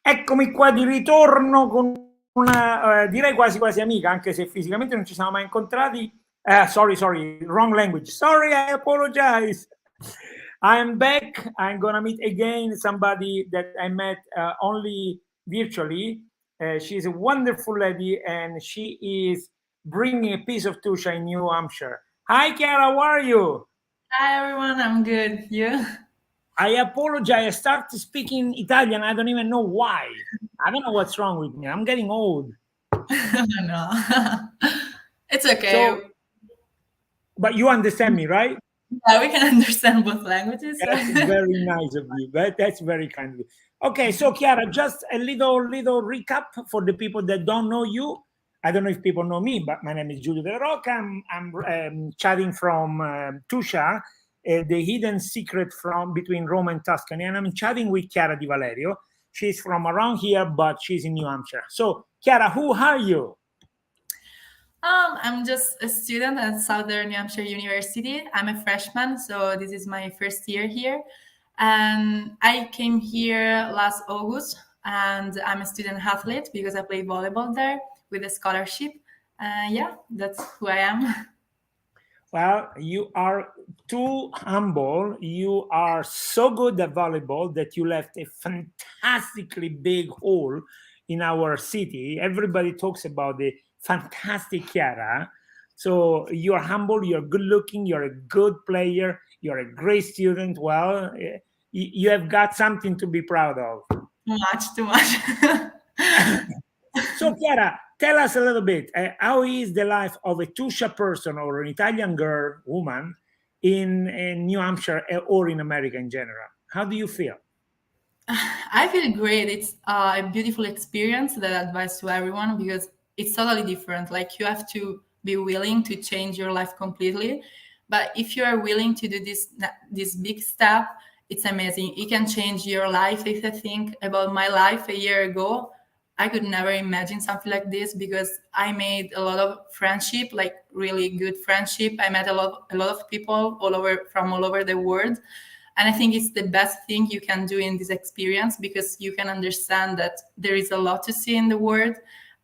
Eccomi qua di ritorno con una, direi quasi quasi amica, anche se fisicamente non ci siamo mai incontrati. Sorry, wrong language. Sorry, I apologize. I'm back. I'm gonna meet again somebody that I met only virtually. She's a wonderful lady, and she is bringing a piece of Tuscia in New Hampshire. Hi, Chiara. How are you? Hi everyone, I'm good. You? I apologize. I started speaking Italian. I don't even know why. I don't know what's wrong with me. I'm getting old. No. It's okay. So, but you understand me, right? Yeah, we can understand both languages. That's very nice of you. That's very kind of you. Okay, so Chiara, just a little recap for the people that don't know you. I don't know if people know me, but my name is Giulio Del Rocca. I'm chatting from Tuscia, the hidden secret from between Rome and Tuscany, and I'm chatting with Chiara Di Valerio. She's from around here, but she's in New Hampshire. So, Chiara, who are you? I'm just a student at Southern New Hampshire University. I'm a freshman, so this is my first year here. And I came here last August, and I'm a student athlete because I play volleyball there with a scholarship. Yeah, that's who I am. Well, you are too humble. You are so good at volleyball that you left a fantastically big hole in our city. Everybody talks about the fantastic Chiara. So you're humble, you're good looking, you're a good player, you're a great student. Well, you have got something to be proud of. Too much. So, Chiara, tell us a little bit how is the life of a Tuscia person or an Italian girl, woman, in New Hampshire or in America in general? How do you feel? I feel great. It's a beautiful experience that I advise to everyone because it's totally different. Like you have to be willing to change your life completely. But if you are willing to do this big step, it's amazing. It can change your life. If I think about my life a year ago, I could never imagine something like this because I made a lot of friendship, like really good friendship. I met a lot of people all over the world, and I think it's the best thing you can do in this experience because you can understand that there is a lot to see in the world.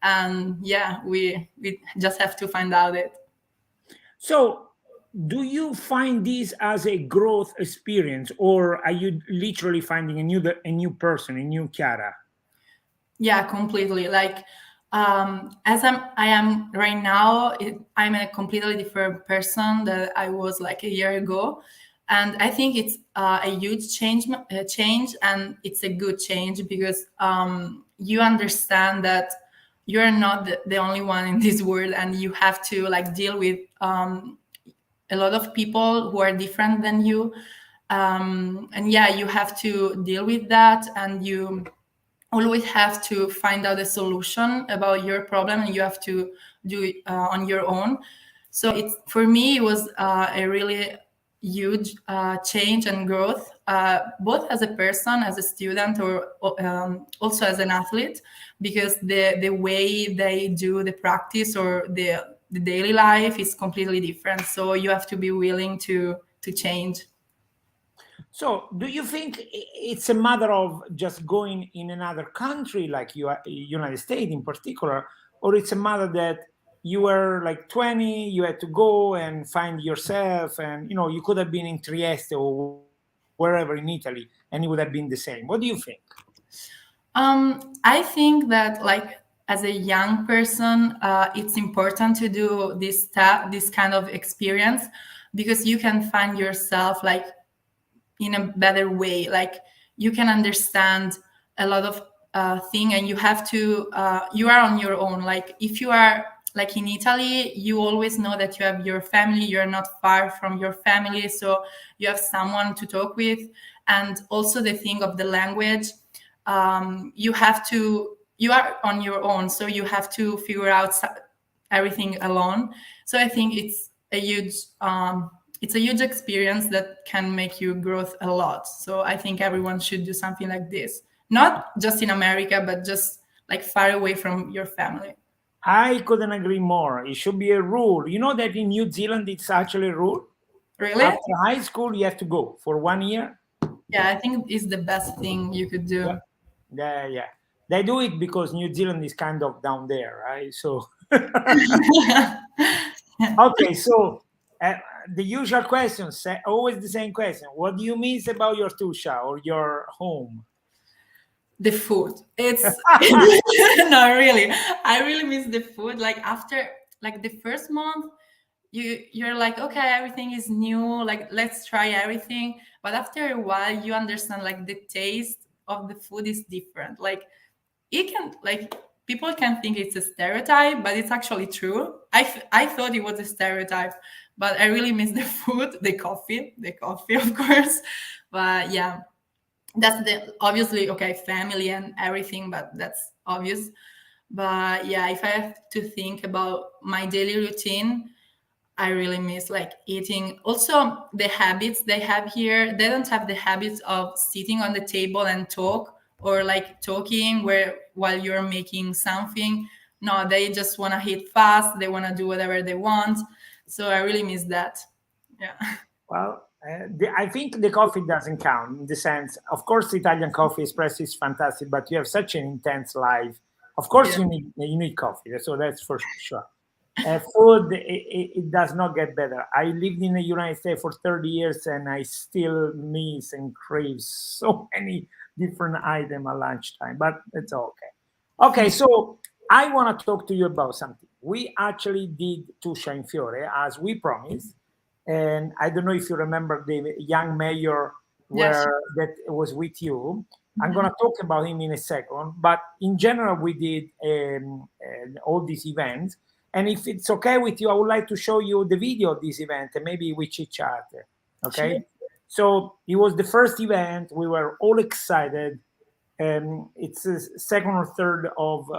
And yeah, we just have to find out it. So, do you find this as a growth experience, or are you literally finding a new person, a new Chiara? Yeah, completely. Like as I am right now, I'm a completely different person that I was like a year ago, and I think it's a huge change, and it's a good change because you understand that you're not the only one in this world, and you have to like deal with a lot of people who are different than you, and yeah, you have to deal with that, and you always have to find out a solution about your problem, and you have to do it on your own. So it's for me it was a really huge change and growth, both as a person, as a student, or also as an athlete, because the way they do the practice or the daily life is completely different, so you have to be willing to change. So, do you think it's a matter of just going in another country, like United States in particular, or it's a matter that you were like 20, you had to go and find yourself, and you could have been in Trieste or wherever in Italy, and it would have been the same. What do you think? I think that like as a young person, it's important to do this kind of experience because you can find yourself like in a better way. Like you can understand a lot of thing, and you have to you are on your own. Like if you are like in Italy, you always know that you have your family, you're not far from your family, so you have someone to talk with. And also the thing of the language, you are on your own, so you have to figure out everything alone. So I think it's a huge experience that can make you growth a lot. So I think everyone should do something like this, not just in America, but just like far away from your family. I couldn't agree more. It should be a rule. You know that in New Zealand, it's actually a rule. Really? After high school, you have to go for 1 year. Yeah, I think it's the best thing you could Yeah, do. yeah, yeah. They do it because New Zealand is kind of down there, right? So, okay, so the usual questions, always the same question. What do you miss about your Tuscia or your home? The food. It's no, really. I really miss the food. Like after like the first month, you're like, okay, everything is new. Like let's try everything. But after a while, you understand like the taste of the food is different. Like it can like people can think it's a stereotype, but it's actually true. I thought it was a stereotype, but I really miss the food, the coffee, of course. But yeah, that's the obviously okay, family and everything, but that's obvious. But yeah, if I have to think about my daily routine, I really miss like eating. Also, the habits they have here, they don't have the habits of sitting on the table and talk or like talking where while you're making something. No, they just want to eat fast. They want to do whatever they want. So I really miss that. Yeah. Well, I think the coffee doesn't count in the sense, of course, Italian coffee espresso is fantastic, but you have such an intense life. Of course, Yeah. you need coffee, so that's for sure. Food, it does not get better. I lived in the United States for 30 years and I still miss and crave so many different items at lunchtime, but it's okay. Okay, so I want to talk to you about something. We actually did Tuscia in Fiore as we promised. And I don't know if you remember the young mayor Yes. where that was with you. I'm going to talk about him in a second, but in general, we did all these events. And if it's okay with you, I would like to show you the video of this event and maybe we chit chat. Okay. Sure. So it was the first event. We were all excited. It's the second or third of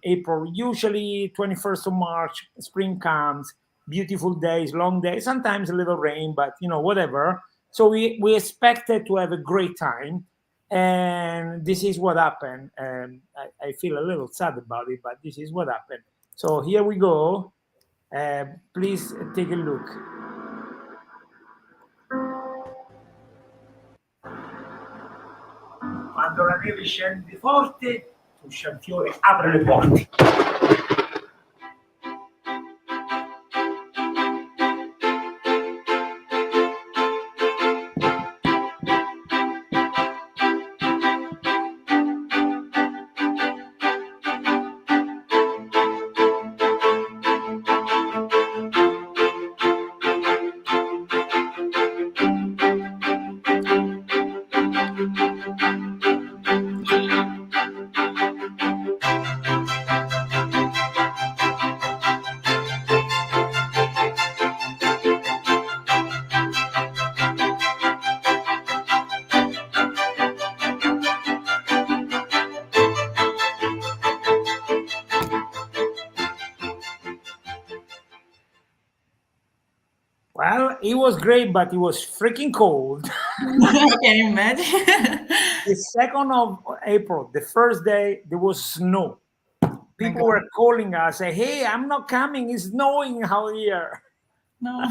April, usually 21st of March, spring comes, beautiful days, long days, sometimes a little rain, but whatever. So we expected to have a great time. And this is what happened. I feel a little sad about it, but this is what happened. So here we go. Please take a look. Quando la neve scende forte, un Fiore apre le porte. Well, it was great, but it was freaking cold. Can you imagine? The 2nd of April, the first day, there was snow. My People God. were calling us, say, "Hey, I'm not coming. It's snowing out here." No.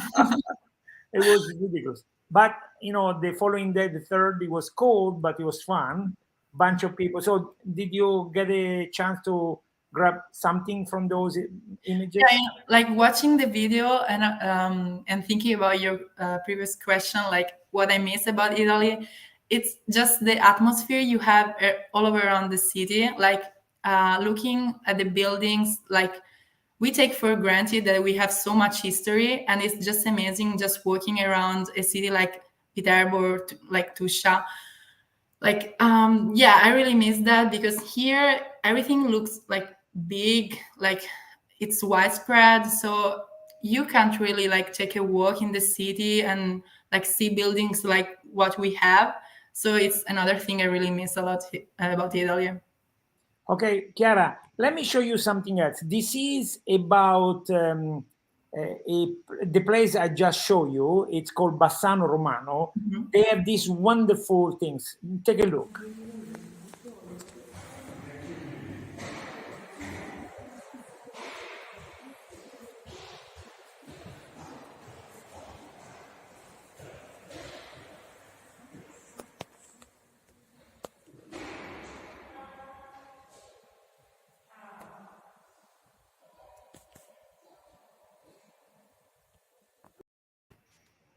It was ridiculous. But the following day, the third, it was cold, but it was fun. Bunch of people. So, did you get a chance to grab something from those images? Yeah, like watching the video and thinking about your previous question, like what I miss about Italy, it's just the atmosphere you have all over around the city. Like looking at the buildings, like we take for granted that we have so much history, and it's just amazing just walking around a city like Viterbo or like Tuscia. Like yeah, I really miss that because here everything looks like big, like it's widespread, so you can't really like take a walk in the city and like see buildings like what we have. So it's another thing I really miss a lot about Italy. Okay, Chiara, let me show you something else. This is about the place I just showed you. It's called Bassano Romano. Mhm. They have these wonderful things. Take a look.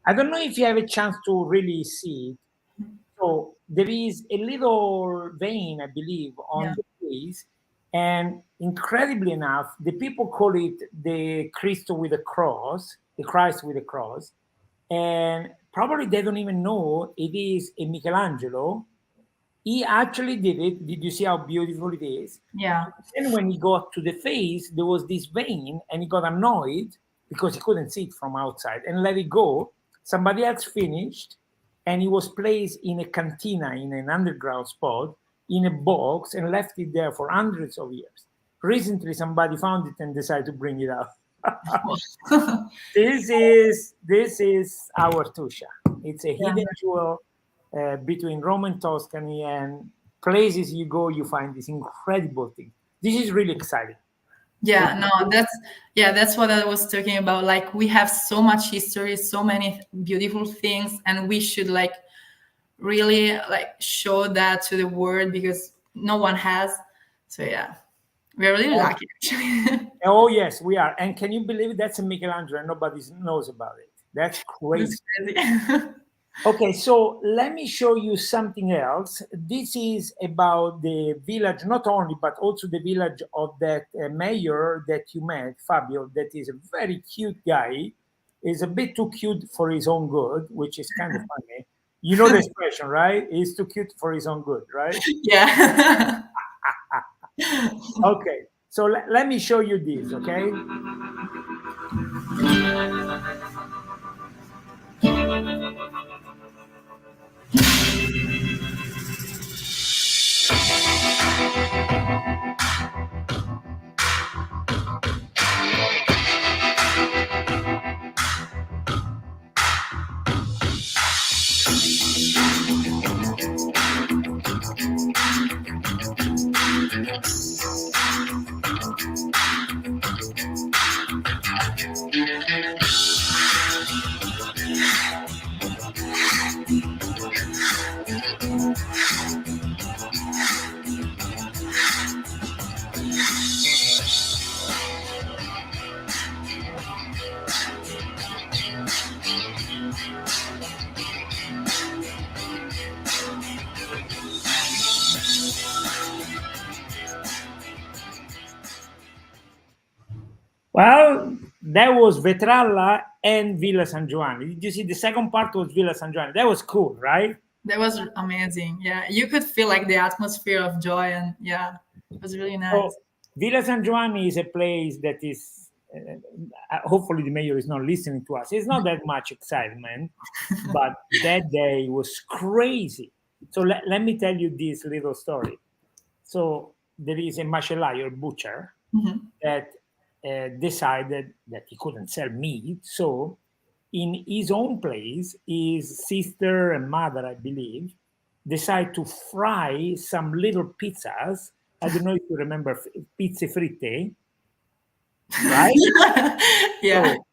I don't know if you have a chance to really see it. So there is a little vein, I believe, on Yeah. the face, and incredibly enough, the people call it the Christ with a cross, the Christ with a cross, and probably they don't even know it is a Michelangelo. He actually did it. Did you see how beautiful it is? Yeah. Then when he got to the face, there was this vein, and he got annoyed because he couldn't see it from outside and let it go. Somebody else finished, and he was placed in a cantina in an underground spot in a box and left it there for hundreds of years. Recently, somebody found it and decided to bring it out. This is our Tuscia. It's a Yeah. hidden jewel between Rome and Tuscany, and places you go, you find this incredible thing. This is really exciting. So, Yeah, no, that's what I was talking about. Like we have so much history, so many beautiful things, and we should like really like show that to the world because no one has. So yeah, we're really lucky actually. oh yes, we are. And can you believe that's a Michelangelo and nobody knows about it? That's crazy. That's crazy. Okay, so let me show you something else. This is about the village, not only, but also the village of that mayor that you met, Fabio, that is a very cute guy. Is a bit too cute for his own good, which is kind of funny. You know the expression, right? He's too cute for his own good, right? Yeah. Okay, so let me show you this, okay? Well, that was Vetralla and Villa San Giovanni. Did you see the second part was Villa San Giovanni? That was cool, right? That was amazing. Yeah, you could feel like the atmosphere of joy, and yeah, it was really So nice. Villa San Giovanni is a place that is, hopefully the mayor is not listening to us. It's not that much excitement, but that day was crazy. So let me tell you this little story. So there is a macellaio, a butcher, Mhm. that decided that he couldn't sell meat. So in his own place, his sister and mother, I believe, decide to fry some little pizzas. I don't know if you remember pizze fritte, right? Yeah. So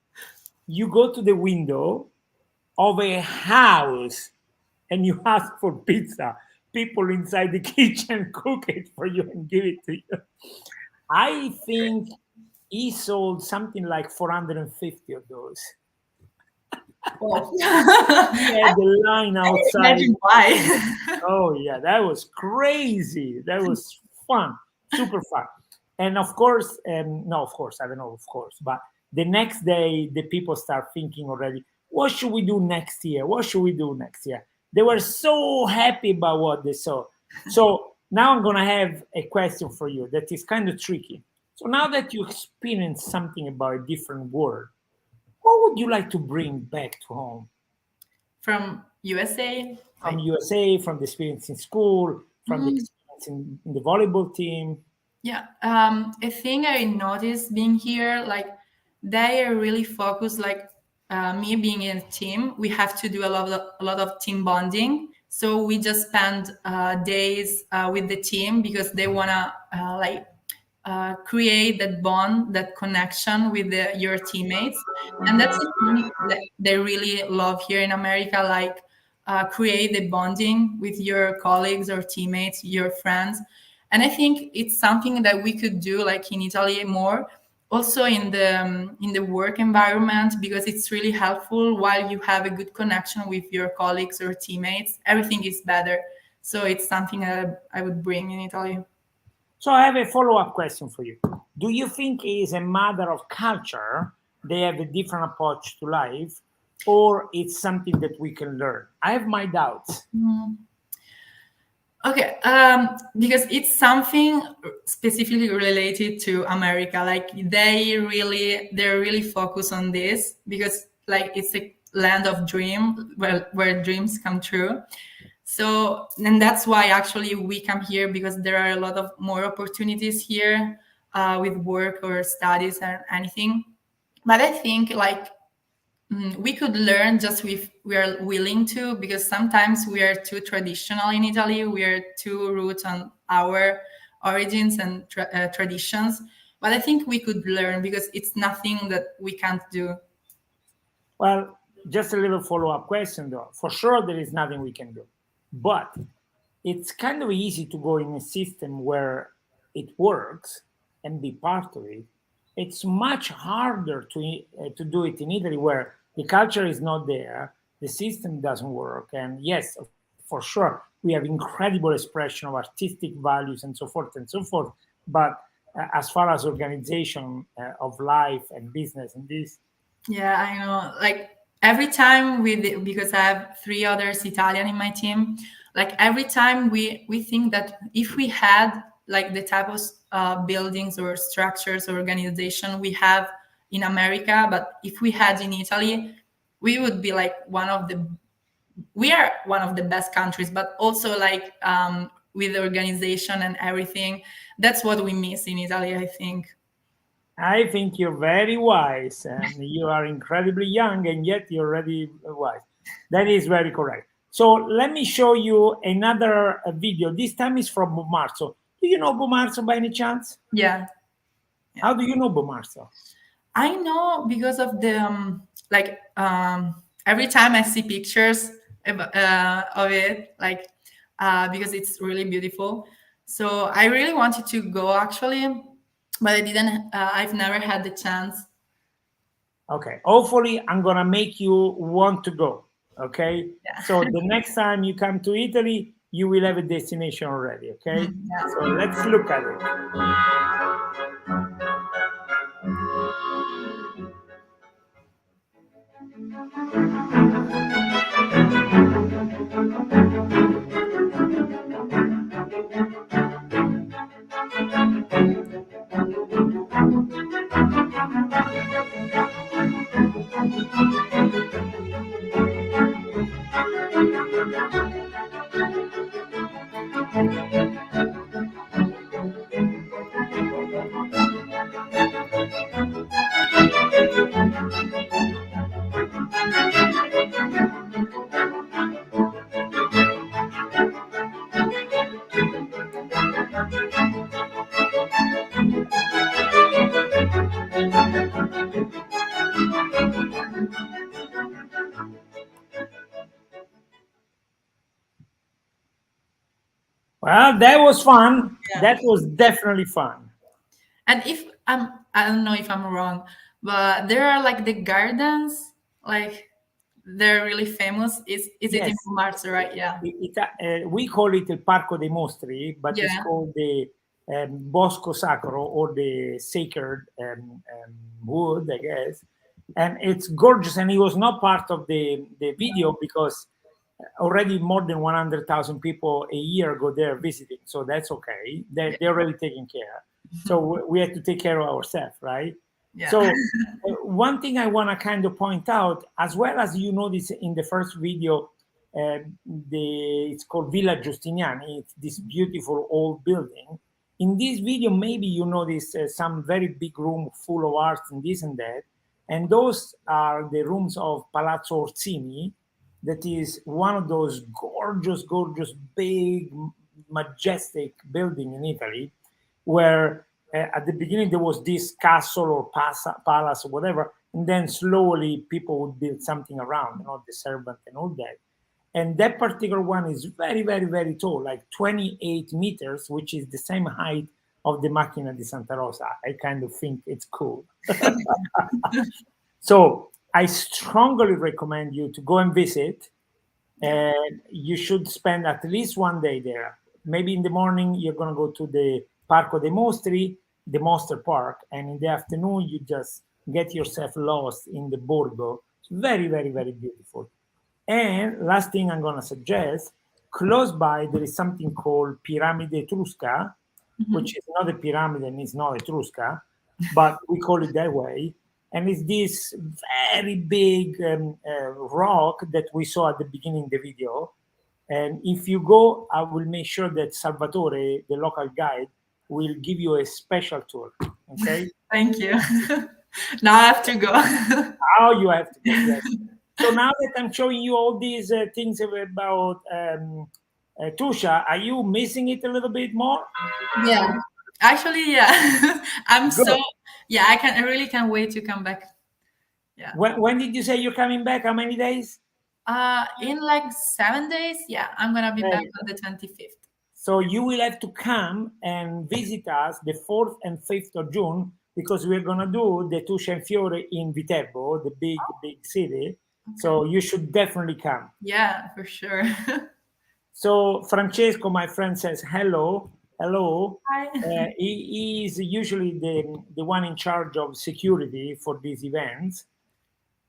you go to the window of a house and you ask for pizza. People inside the kitchen cook it for you and give it to you. I think he sold something like 450 of those. Well, He had the line I can outside. imagine why. Oh yeah, that was crazy. That was fun, super fun. And of course, no, of course, I don't know, of course, but the next day, the people start thinking already, what should we do next year? What should we do next year? They were so happy about what they saw. So now I'm gonna have a question for you that is kind of tricky. So now that you experience something about a different world, what would you like to bring back to home? From USA, From like USA, from the experience in school, from the mm, experience in the volleyball team. yeah, a thing I noticed being here, like they are really focused. Like me being in a team, we have to do a lot of team bonding. So we just spend days with the team because they wanna create that bond, that connection with your teammates, and that's the thing that they really love here in America. Like create the bonding with your colleagues or teammates, your friends, and I think it's something that we could do like in Italy more. also in the work environment, because it's really helpful. While you have a good connection with your colleagues or teammates, everything is better. So it's something that I would bring in Italy. So I have a follow-up question for you. Do you think it is a matter of culture? They have a different approach to life, or it's something that we can learn? I have my doubts. Okay, because it's something specifically related to America. Like they're really focused on this, because like it's a land of dream where dreams come true. So, and that's why actually we come here, because there are a lot of more opportunities here with work or studies or anything. But I think like we could learn just if we are willing to, because sometimes we are too traditional in Italy. We are too rooted on our origins and traditions. But I think we could learn, because it's nothing that we can't do. Well, just a little follow-up question, though. For sure, there is nothing we can do, but it's kind of easy to go in a system where it works and be part of it. It's much harder to do it in Italy, where the culture is not there, the system doesn't work, and yes, for sure, we have incredible expression of artistic values and so forth and so forth. But as far as organization of life and business and this, Yeah, I know. Like every time because I have three others Italian in my team, like every time we think that if we had like the type of buildings or structures or organization we have in America, but if we had in Italy, we would be like we are one of the best countries, but also like with the organization and everything, that's what we miss in Italy, I think. I think you're very wise, and you are incredibly young, and yet you're already wise. That is very correct. So let me show you another video. This time is from Bomarzo. Do you know Bomarzo by any chance? Yeah. How do you know Bomarzo? I know because of the every time I see pictures of it, like because it's really beautiful. So I really wanted to go actually, but I didn't. I've never had the chance. Okay. Hopefully, I'm gonna make you want to go. Okay. Yeah. So the next time you come to Italy, you will have a destination already. Okay. Yeah. So let's look at it. Well, that was fun. Yeah. That was definitely fun. And if I don't know if I'm wrong, but there are like the gardens, like they're really famous. Is it in Yes. Marzo, right? Yeah. We call it il Parco dei Mostri, but it's Yeah. called the Bosco Sacro, or the sacred wood, I guess. And it's gorgeous. And it was not part of the video, because already more than 100,000 people a year go there visiting. So that's okay. They're already taken care. So we have to take care of ourselves, right? Yeah. So one thing I want to kind of point out, as well as you notice in the first video, it's called Villa Giustiniani. It's this beautiful old building. In this video, maybe you notice some very big room full of art and this and that. And those are the rooms of Palazzo Orsini. That is one of those gorgeous, gorgeous, big, majestic building in Italy, where at the beginning there was this castle or palace or whatever, and then slowly people would build something around, the servant and all that. And that particular one is very, very, very tall, like 28 meters, which is the same height of the Macchina di Santa Rosa. I kind of think it's cool. So I strongly recommend you to go and visit, and you should spend at least one day there. Maybe in the morning you're going to go to the Parco dei Mostri, the Monster Park, and in the afternoon you just get yourself lost in the Borgo. It's very, very, very beautiful. And last thing I'm going to suggest, close by there is something called Piramide Etrusca, which is not a pyramid and it's not Etrusca, but we call it that way. And it's this very big rock that we saw at the beginning of the video. And if you go, I will make sure that Salvatore, the local guide, will give you a special tour. Okay? Thank you. Now I have to go. Now you have to go. Yes. So now that I'm showing you all these things about Tuscia, are you missing it a little bit more? Yeah, actually, yeah. I'm Good. so I really can't wait to come back. Yeah. When did you say you're coming back? How many days? In like 7 days. Yeah, I'm gonna be back on the 25th. So you will have to come and visit us the 4th and 5th of June, because we're gonna do the Tuscia and Fiore in Viterbo, the big city. So you should definitely come. Yeah, for sure. So Francesco, my friend, says hello. Hi. He is usually the one in charge of security for these events.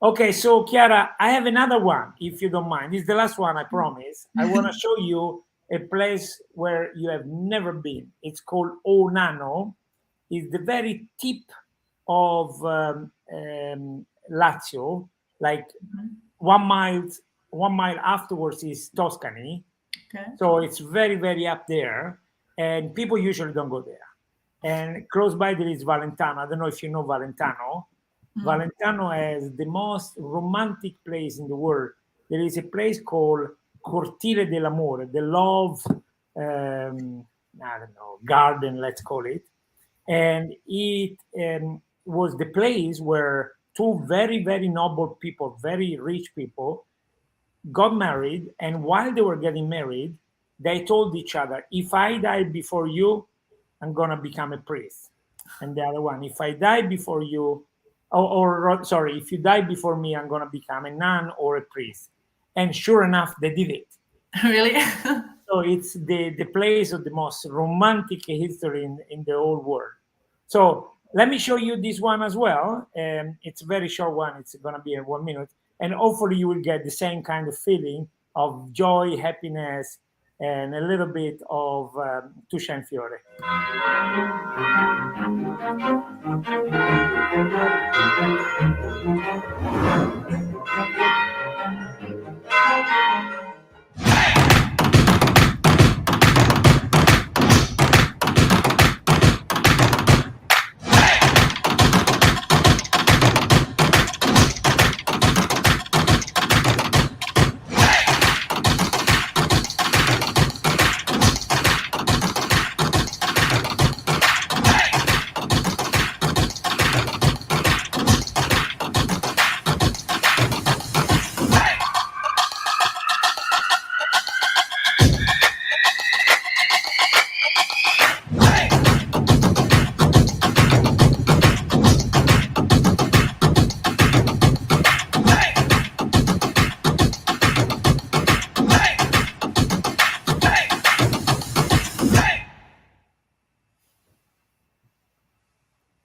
Okay, so Chiara, I have another one, if you don't mind. It's the last one, I promise. I want to show you a place where you have never been. It's called Onano. It's the very tip of Lazio. Like 1 mile afterwards is Tuscany. Okay. So it's very, very up there, and people usually don't go there. And close by there is Valentano. I don't know if you know Valentano. Valentano has the most romantic place in the world. There is a place called Cortile dell'Amore, the love, I don't know, garden, let's call it. And it was the place where two very, very noble people, very rich people, got married. And while they were getting married, they told each other, if I die before you, I'm going to become a priest. And the other one, if I die before you, sorry, if you die before me, I'm going to become a nun or a priest. And sure enough, they did it. Really? So it's the place of the most romantic history in the whole world. So let me show you this one as well. It's a very short one. It's going to be in 1 minute. And hopefully you will get the same kind of feeling of joy, happiness, and a little bit of Tuscia and Fiore.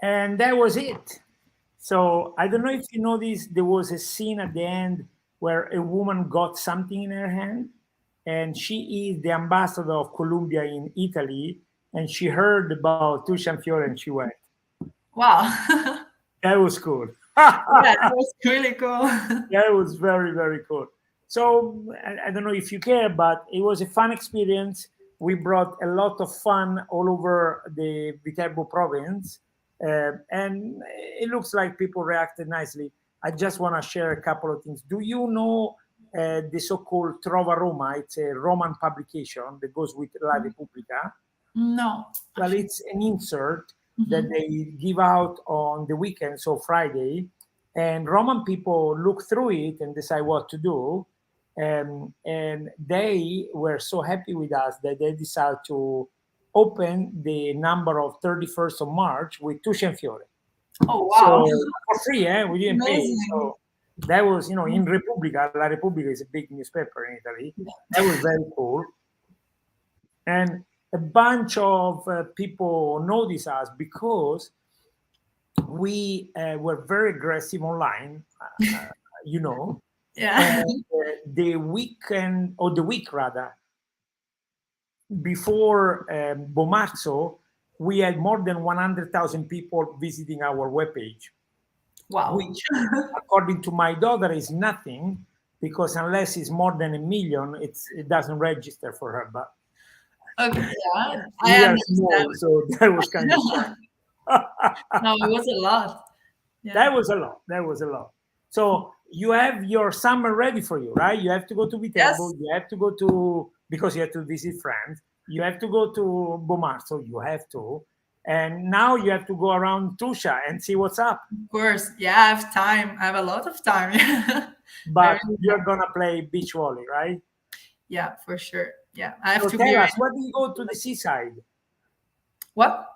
And that was it. So I don't know if you know this, there was a scene at the end where a woman got something in her hand, and she is the ambassador of Colombia in Italy, and she heard about Tuscia and Fiore and she went. Wow. That was cool. Yeah, that was really cool. Yeah, it was very, very cool. So I don't know if you care, but it was a fun experience. We brought a lot of fun all over the Viterbo province. And it looks like people reacted nicely. I just want to share a couple of things. Do you know the so-called Trova Roma? It's a Roman publication that goes with La Repubblica. No. Well, it's an insert that they give out on the weekend, so Friday, and Roman people look through it and decide what to do. And they were so happy with us that they decided to opened the number of 31st of March with Tuscia and Fiore. Oh So wow, for free, we didn't pay. amazing. So that was, in Repubblica. La Repubblica is a big newspaper in Italy. That was very cool. And a bunch of people noticed us because we were very aggressive online, you know. Yeah. And the weekend, or the week rather, before Bomarzo, we had more than 100,000 people visiting our webpage, Wow. which, according to my daughter, is nothing because unless it's more than a million, it doesn't register for her. But Okay, yeah, we I are understand. small, so that was kind of fun. No, it was a lot. Yeah. That was a lot. That was a lot. So you have your summer ready for you, right? You have to go to Viterbo. Yes, You have to go to, because you have to visit friends. You have to go to Bomarzo. You have to. And now you have to go around Tuscia and see what's up. of course. Yeah, I have time. I have a lot of time. I But really you're have. going to play beach volley, right? Yeah, for sure. Yeah, I have So to be tell ready. us, where do you go to the seaside? What?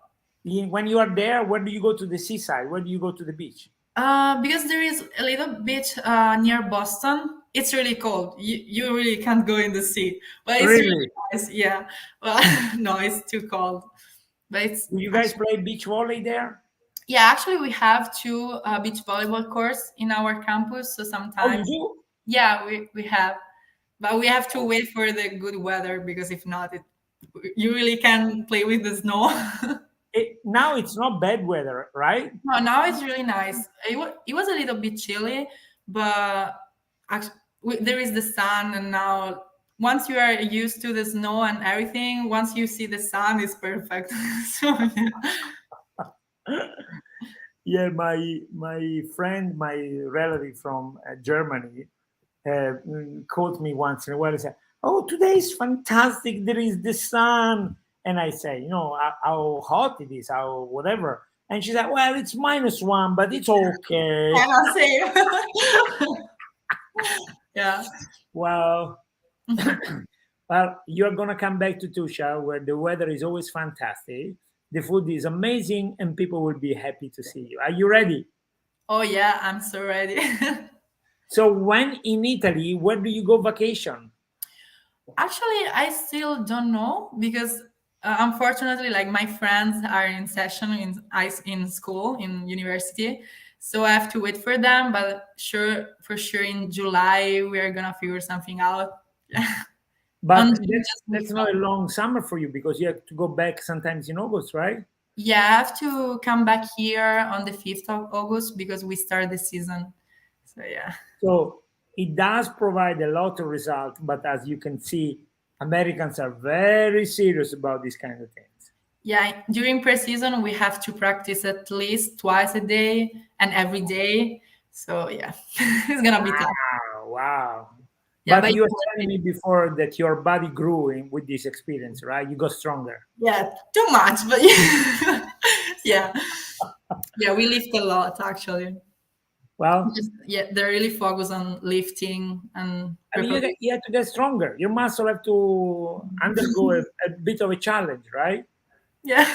When you are there, where do you go to the seaside? Where do you go to the beach? Because there is a little bit near Boston. It's really cold. You really can't go in the sea, but it's really Really? nice. Yeah. Well, no, it's too cold. But it's Do you guys actually, play beach volley there? yeah. Actually, we have two beach volleyball courts in our campus. So Oh, you sometimes, do? yeah, we have, but we have to wait for the good weather because if not, you really can play with the snow. Now it's not bad weather, right? No, now it's really nice. It was a little bit chilly, but actually, there is the sun, and now once you are used to the snow and everything, once you see the sun, it's perfect. So yeah. Yeah, my friend, my relative from Germany, called me once in a while and said, "Oh, today is fantastic. There is the sun." And I say, how hot it is, how whatever. And she said, "Well, it's -1, but it's okay." I must say, yeah. Well, well, you're gonna come back to Tuscia, where the weather is always fantastic, the food is amazing, and people will be happy to see you. Are you ready? Oh yeah, I'm so ready. So, when in Italy, where do you go vacation? Actually, I still don't know because unfortunately, like my friends are in session in school in university, so I have to wait for them. But for sure in July we are gonna figure something out. But Until that's just we that's not fall. a long summer for you because you have to go back sometimes in August, right? Yeah, I have to come back here on the 5th of August because we start the season. So yeah. So it does provide a lot of result, but as you can see, Americans are very serious about these kind of things. Yeah, during preseason we have to practice at least twice a day and every day. So yeah, it's gonna be tough. Wow, wow. Yeah, But but you were telling me before that your body grew with this experience, right? You got stronger. yeah, too much, but yeah, yeah, yeah. We lift a lot actually. Well, Yeah, they're really focused on lifting and I mean, preparation. you have to get stronger. Your muscle have to undergo a bit of a challenge, right? Yeah.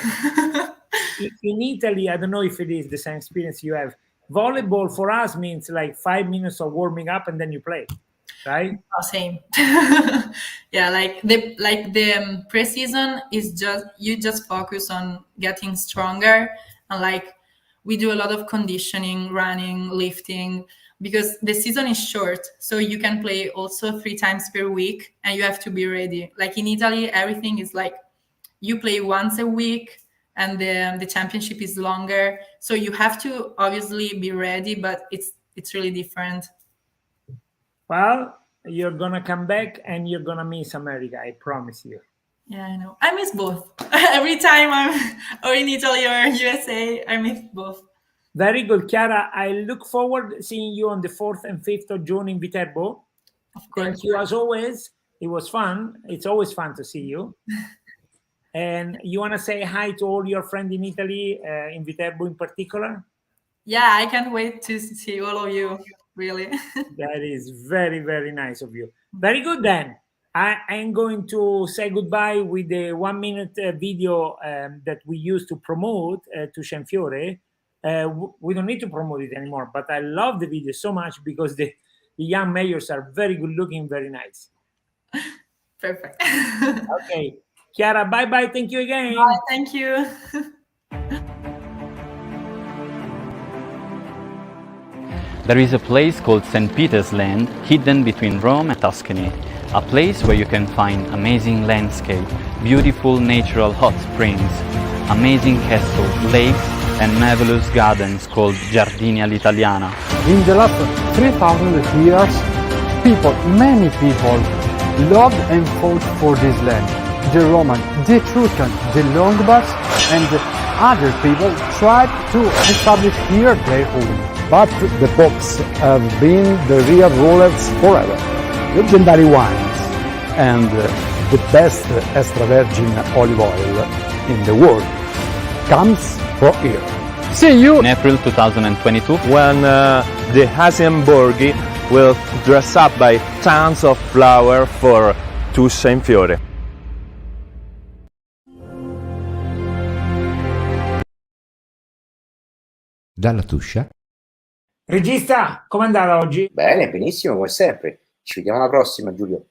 In Italy, I don't know if it is the same experience you have. Volleyball for us means like 5 minutes of warming up and then you play, right? Oh, same. Yeah, like the preseason is just you just focus on getting stronger and like we do a lot of conditioning, running, lifting because the season is short. So you can play also 3 times per week and you have to be ready. Like in Italy, everything is like you play once a week and the championship is longer. So you have to obviously be ready, but it's really different. Well, you're gonna come back and you're gonna miss America, I promise you. Yeah, I know. I miss both. Every time I'm or in Italy or USA, I miss both. Very good, Chiara. I look forward to seeing you on the 4th and 5th of June in Viterbo. Of Thank course. you as always. It was fun. It's always fun to see you. And you want to say hi to all your friends in Italy, in Viterbo in particular? Yeah, I can't wait to see all of you. Really. That is very, very nice of you. Very good then. I am going to say goodbye with the 1 minute video that we used to promote Tuscia and Fiore. We don't need to promote it anymore, but I love the video so much because the young mayors are very good looking, very nice. Perfect. Okay, Chiara, bye bye. Thank you again. Bye, thank you. There is a place called St. Peter's Land, hidden between Rome and Tuscany. A place where you can find amazing landscape, beautiful natural hot springs, amazing castles, lakes, and marvelous gardens called Giardini all'Italiana. In the last 3,000 years, many people loved and fought for this land. The Romans, the Etruscans, the Longobards, and other people tried to establish here their home. But the popes have been the real rulers forever. Legendary wines and the best extra virgin olive oil in the world comes from here. See you In April 2022, when the Hasienborghi will dress up by tons of flower for Tuscia and Fiore. Dalla Tuscia. Regista, com'è andata oggi? Bene, benissimo, come sempre. Ci vediamo alla prossima, Giulio.